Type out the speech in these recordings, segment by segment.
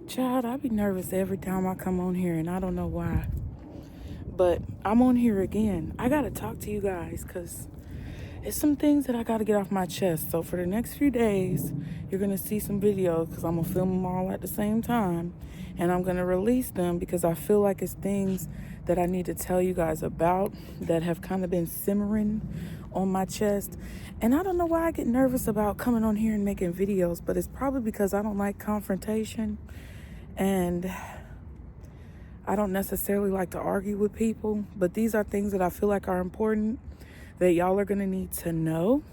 Child, I be nervous every time I come on here, and I don't know why. But I'm on here again. I gotta talk to you guys because it's some things that I gotta get off my chest. So for the next few days, you're gonna see some videos because I'm gonna film them all at the same time, and I'm gonna release them because I feel like it's things that I need to tell you guys about that have kind of been simmering on my chest. And I don't know why I get nervous about coming on here and making videos, but it's probably because I don't like confrontation. And I don't necessarily like to argue with people, but these are things that I feel like are important that y'all are going to need to know,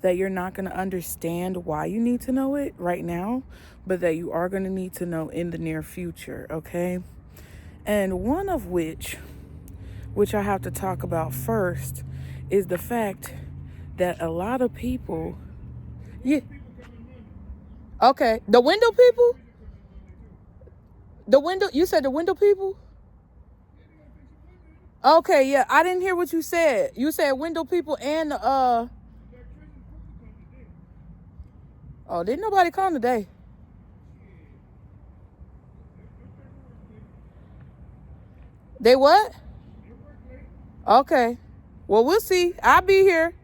that you're not going to understand why you need to know it right now, but that you are going to need to know in the near future, okay? And one of which I have to talk about first, is the fact that a lot of people, yeah, okay, the window people? The window, you said the window people? Okay, yeah, I didn't hear what you said. You said window people and oh, didn't nobody come today? They what? Okay. Well, we'll see. I'll be here.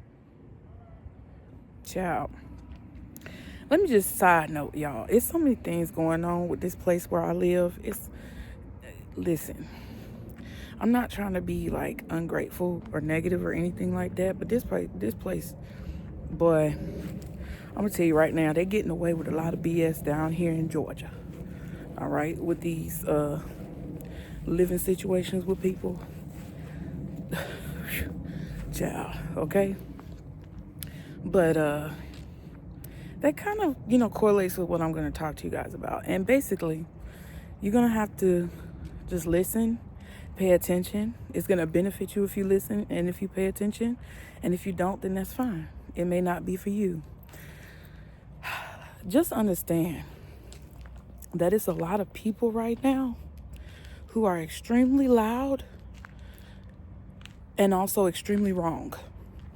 Ciao. Let me just side note, y'all. It's so many things going on with this place where I live. Listen, I'm not trying to be like ungrateful or negative or anything like that, but this place, boy, I'm gonna tell you right now, they're getting away with a lot of BS down here in Georgia. All right, with these living situations with people. Child, okay? But that kind of, correlates with what I'm going to talk to you guys about. And basically, you're going to have to just listen, pay attention. It's going to benefit you if you listen and if you pay attention. And if you don't, then that's fine. It may not be for you. Just understand that it's a lot of people right now who are extremely loud and also extremely wrong.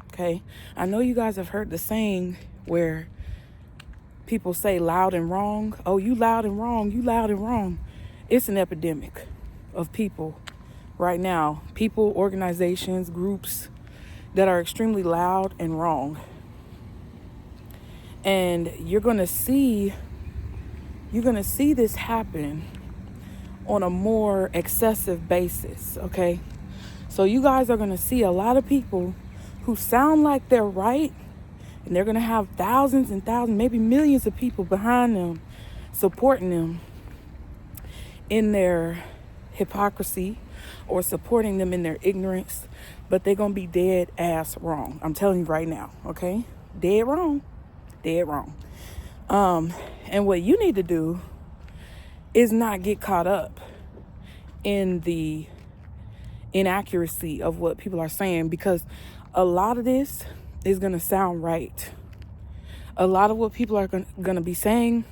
Okay? I know you guys have heard the saying where people say loud and wrong. Oh, you loud and wrong. You loud and wrong. It's an epidemic of people right now. People, organizations, groups that are extremely loud and wrong. And you're going to see this happen on a more excessive basis, okay? So you guys are going to see a lot of people who sound like they're right, and they're going to have thousands and thousands, maybe millions of people behind them, supporting them in their hypocrisy or supporting them in their ignorance, but they're going to be dead ass wrong. I'm telling you right now, okay? Dead wrong. Dead wrong. And what you need to do is not get caught up in the inaccuracy of what people are saying, because a lot of this is going to sound right. A lot of what people are going to be saying,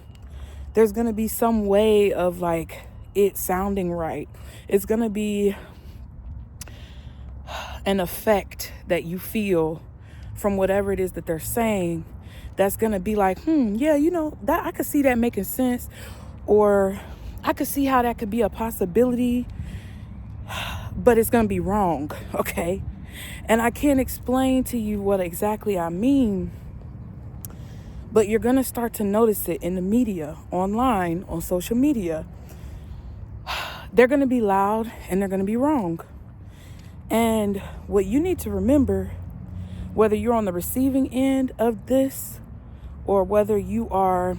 there's going to be some way of like it sounding right. It's going to be an effect that you feel from whatever it is that they're saying that's going to be like, yeah, that I could see that making sense, or I could see how that could be a possibility, but it's going to be wrong, okay? And I can't explain to you what exactly I mean, but you're going to start to notice it in the media, online, on social media. They're going to be loud and they're going to be wrong. And what you need to remember, whether you're on the receiving end of this or whether you are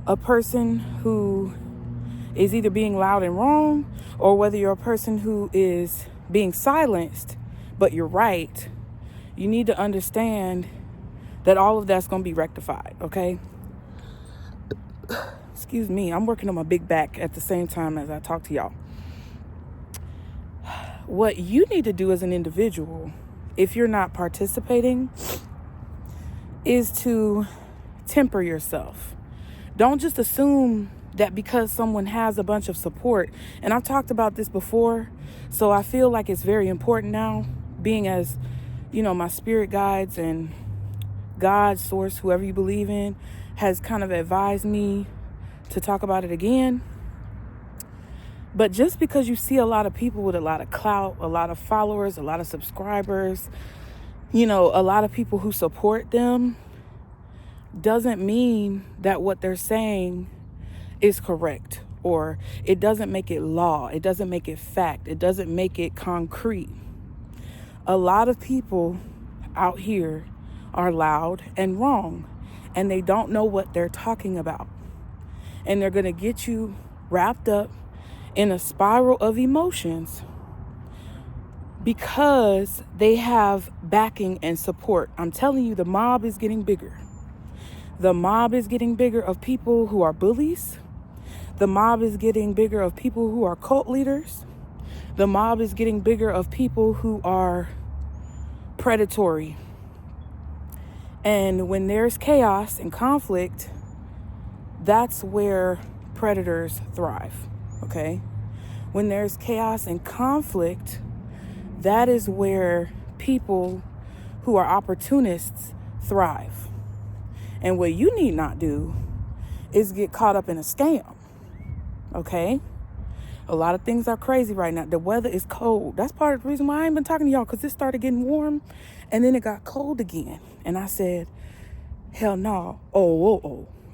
a person who is either being loud and wrong, or whether you're a person who is being silenced, but you're right, you need to understand that all of that's going to be rectified, okay? Excuse me, I'm working on my big back at the same time as I talk to y'all. What you need to do as an individual, if you're not participating, is to temper yourself. Don't just assume that because someone has a bunch of support, and I've talked about this before, so I feel like it's very important now, being as, my spirit guides and God, source, whoever you believe in, has kind of advised me to talk about it again. But just because you see a lot of people with a lot of clout, a lot of followers, a lot of subscribers, a lot of people who support them, doesn't mean that what they're saying is correct, or it doesn't make it law. It doesn't make it fact. It doesn't make it concrete. A lot of people out here are loud and wrong, and they don't know what they're talking about. And they're going to get you wrapped up in a spiral of emotions because they have backing and support. I'm telling you, the mob is getting bigger. The mob is getting bigger of people who are bullies. The mob is getting bigger of people who are cult leaders. The mob is getting bigger of people who are predatory. And when there's chaos and conflict, that's where predators thrive, okay? When there's chaos and conflict, that is where people who are opportunists thrive. And what you need not do is get caught up in a scam, okay? A lot of things are crazy right now. The weather is cold. That's part of the reason why I ain't been talking to y'all, because it started getting warm and then it got cold again. And I said, hell no.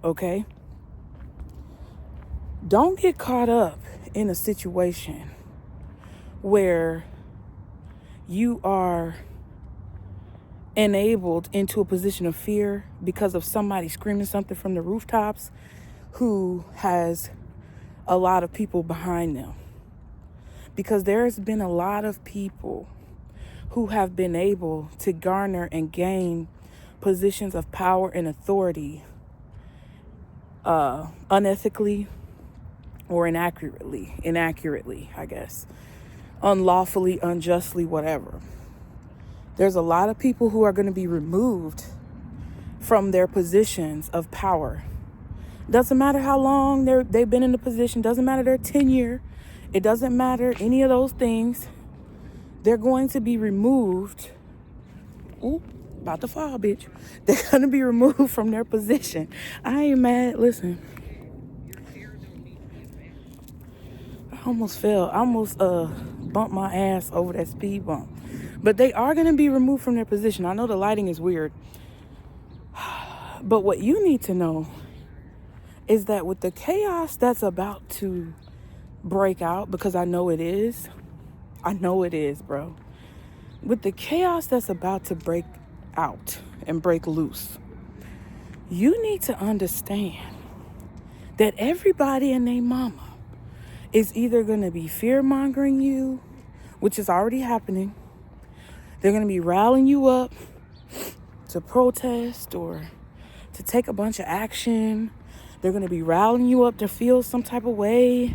Okay? Don't get caught up in a situation where you are enabled into a position of fear because of somebody screaming something from the rooftops who has a lot of people behind them. Because there's been a lot of people who have been able to garner and gain positions of power and authority unethically or inaccurately, I guess, unlawfully, unjustly, whatever. There's a lot of people who are going to be removed from their positions of power. Doesn't matter how long they've been in the position. Doesn't matter their tenure. It doesn't matter any of those things. They're going to be removed. Ooh, about to fall, bitch. They're going to be removed from their position. I ain't mad. Listen. I almost fell. I almost bumped my ass over that speed bump. But they are going to be removed from their position. I know the lighting is weird. But what you need to know is that with the chaos that's about to break out, because I know it is, bro. With the chaos that's about to break out and break loose, you need to understand that everybody and their mama is either going to be fear-mongering you, which is already happening. They're going to be rallying you up to protest or to take a bunch of action. They're going to be rallying you up to feel some type of way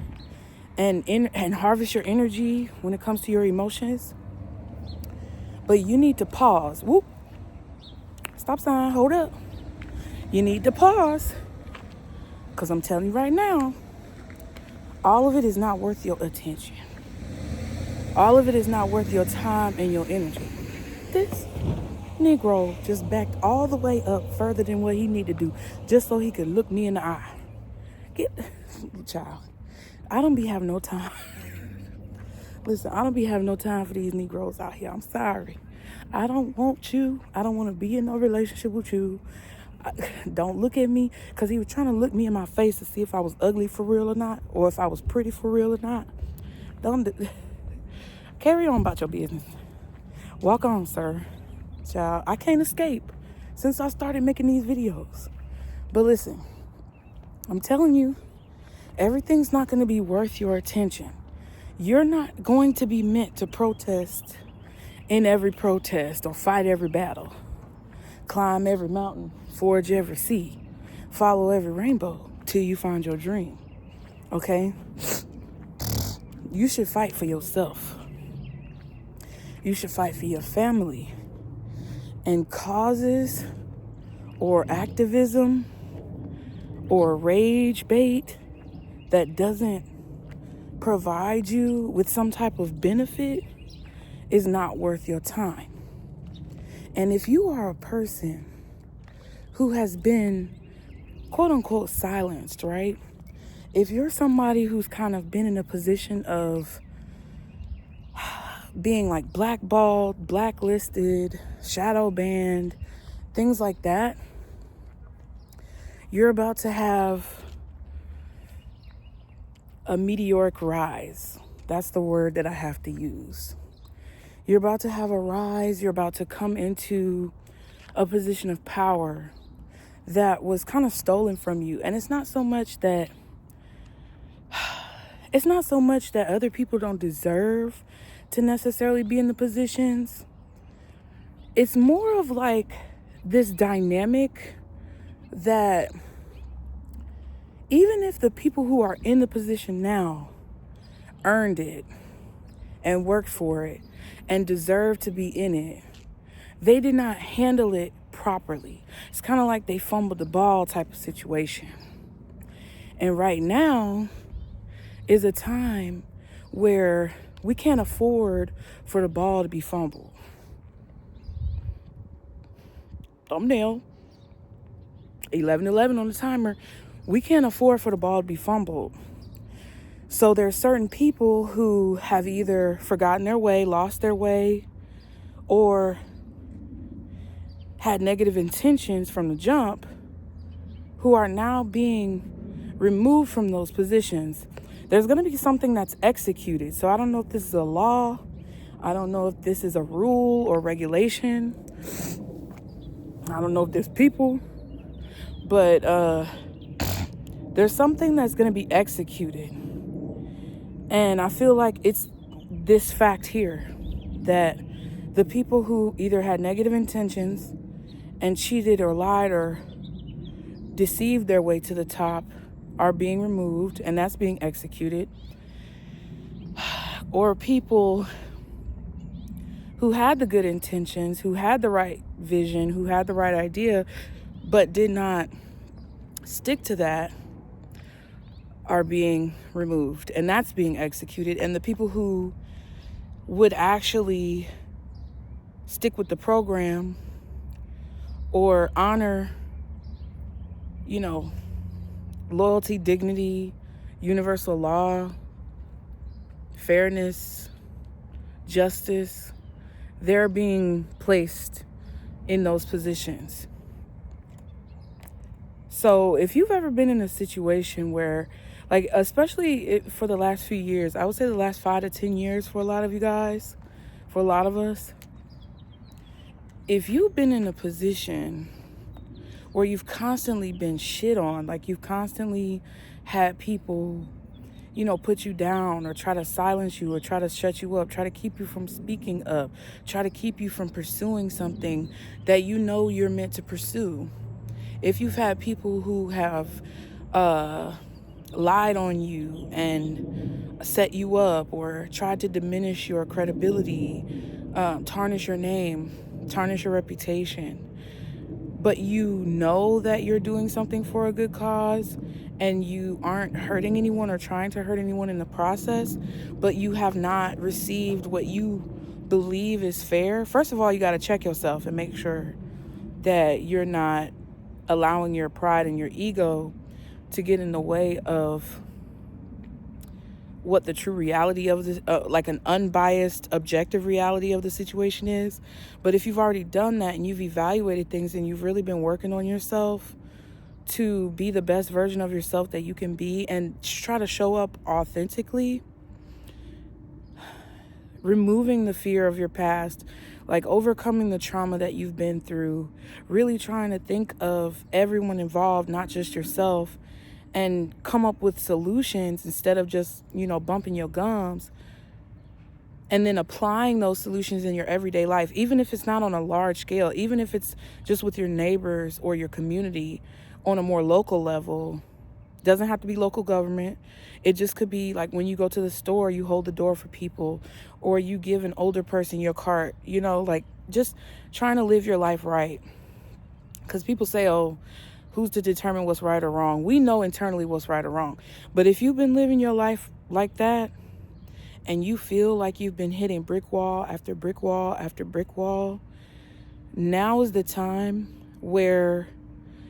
and harvest your energy when it comes to your emotions. But you need to pause. Whoop. Stop sign. Hold up. You need to pause. Because I'm telling you right now, all of it is not worth your attention. All of it is not worth your time and your energy. This Negro just backed all the way up further than what he needed to do just so he could look me in the eye. Child, I don't be having no time. Listen, I don't be having no time for these Negroes out here. I'm sorry. I don't want you. I don't want to be in no relationship with you. Don't look at me, because he was trying to look me in my face to see if I was ugly for real or not, or if I was pretty for real or not. Carry on about your business. Walk on, sir. Child, I can't escape since I started making these videos. But listen, I'm telling you, everything's not going to be worth your attention. You're not going to be meant to protest in every protest or fight every battle, climb every mountain, forge every sea, follow every rainbow till you find your dream. Okay? You should fight for yourself. You should fight for your family. And causes or activism or rage bait that doesn't provide you with some type of benefit is not worth your time. And if you are a person who has been quote unquote silenced, right? if you're somebody who's kind of been in a position of being like blackballed, blacklisted, shadow banned, things like that, you're about to have a meteoric rise. That's the word that I have to use. You're about to have a rise. You're about to come into a position of power that was kind of stolen from you. And it's not so much that other people don't deserve to necessarily be in the positions. It's more of like this dynamic that even if the people who are in the position now earned it and worked for it and deserve to be in it, they did not handle it properly. It's kind of like they fumbled the ball type of situation. And right now is a time where we can't afford for the ball to be fumbled. Thumbnail. 11:11 on the timer. We can't afford for the ball to be fumbled. So there's certain people who have either forgotten their way, lost their way, or had negative intentions from the jump, who are now being removed from those positions. There's going to be something that's executed. So I don't know if this is a law. I don't know if this is a rule or regulation. I don't know if there's people. But there's something that's going to be executed. And I feel like it's this fact here, that the people who either had negative intentions and cheated or lied or deceived their way to the top are being removed, and that's being executed. Or people who had the good intentions, who had the right vision, who had the right idea, but did not stick to that, are being removed, and that's being executed. And the people who would actually stick with the program or honor, loyalty, dignity, universal law, fairness, justice, they're being placed in those positions. So if you've ever been in a situation where, like, especially for the last few years, I would say the last 5 to 10 years for a lot of you guys, for a lot of us, if you've been in a position where you've constantly been shit on, like you've constantly had people, put you down or try to silence you or try to shut you up, try to keep you from speaking up, try to keep you from pursuing something that you're meant to pursue. If you've had people who have lied on you and set you up or tried to diminish your credibility, tarnish your name, tarnish your reputation, but you know that you're doing something for a good cause and you aren't hurting anyone or trying to hurt anyone in the process, but you have not received what you believe is fair, first of all, you got to check yourself and make sure that you're not allowing your pride and your ego to get in the way of what the true reality of this, like an unbiased, objective reality of the situation is. But if you've already done that and you've evaluated things and you've really been working on yourself to be the best version of yourself that you can be and try to show up authentically, removing the fear of your past, like overcoming the trauma that you've been through, really trying to think of everyone involved, not just yourself, and come up with solutions instead of just, bumping your gums, and then applying those solutions in your everyday life, even if it's not on a large scale, even if it's just with your neighbors or your community on a more local level. Doesn't have to be local government. It just could be like when you go to the store, you hold the door for people, or you give an older person your cart, like just trying to live your life right. Because people say, oh, who's to determine what's right or wrong? We know internally what's right or wrong. But if you've been living your life like that and you feel like you've been hitting brick wall after brick wall after brick wall, now is the time where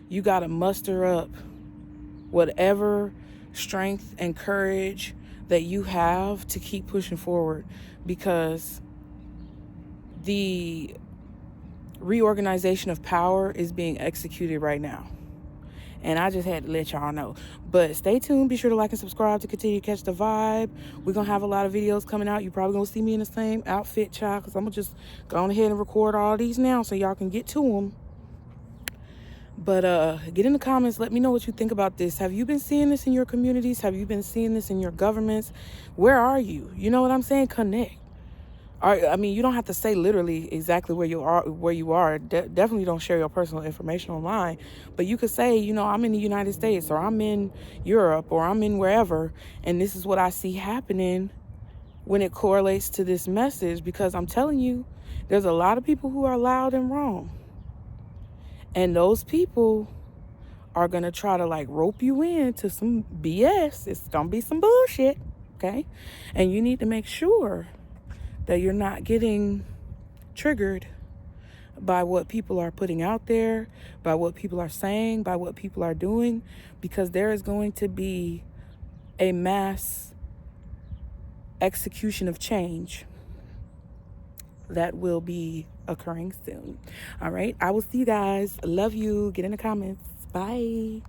you got to muster up whatever strength and courage that you have to keep pushing forward, because the reorganization of power is being executed right now. And I just had to let y'all know. But stay tuned. Be sure to like and subscribe to continue to catch the vibe. We're going to have a lot of videos coming out. You're probably going to see me in the same outfit, child, because I'm going to just go on ahead and record all these now so y'all can get to them. But get in the comments. Let me know what you think about this. Have you been seeing this in your communities? Have you been seeing this in your governments? Where are you? You know what I'm saying? Connect. I mean, you don't have to say literally exactly where you are. Definitely don't share your personal information online. But you could say, you know, I'm in the United States, or I'm in Europe, or I'm in wherever, and this is what I see happening when it correlates to this message. Because I'm telling you, there's a lot of people who are loud and wrong. And those people are going to try to like rope you into some BS. It's going to be some bullshit, okay? And you need to make sure that you're not getting triggered by what people are putting out there, by what people are saying, by what people are doing, because there is going to be a mass execution of change that will be occurring soon. All right. I will see you guys. Love you. Get in the comments. Bye.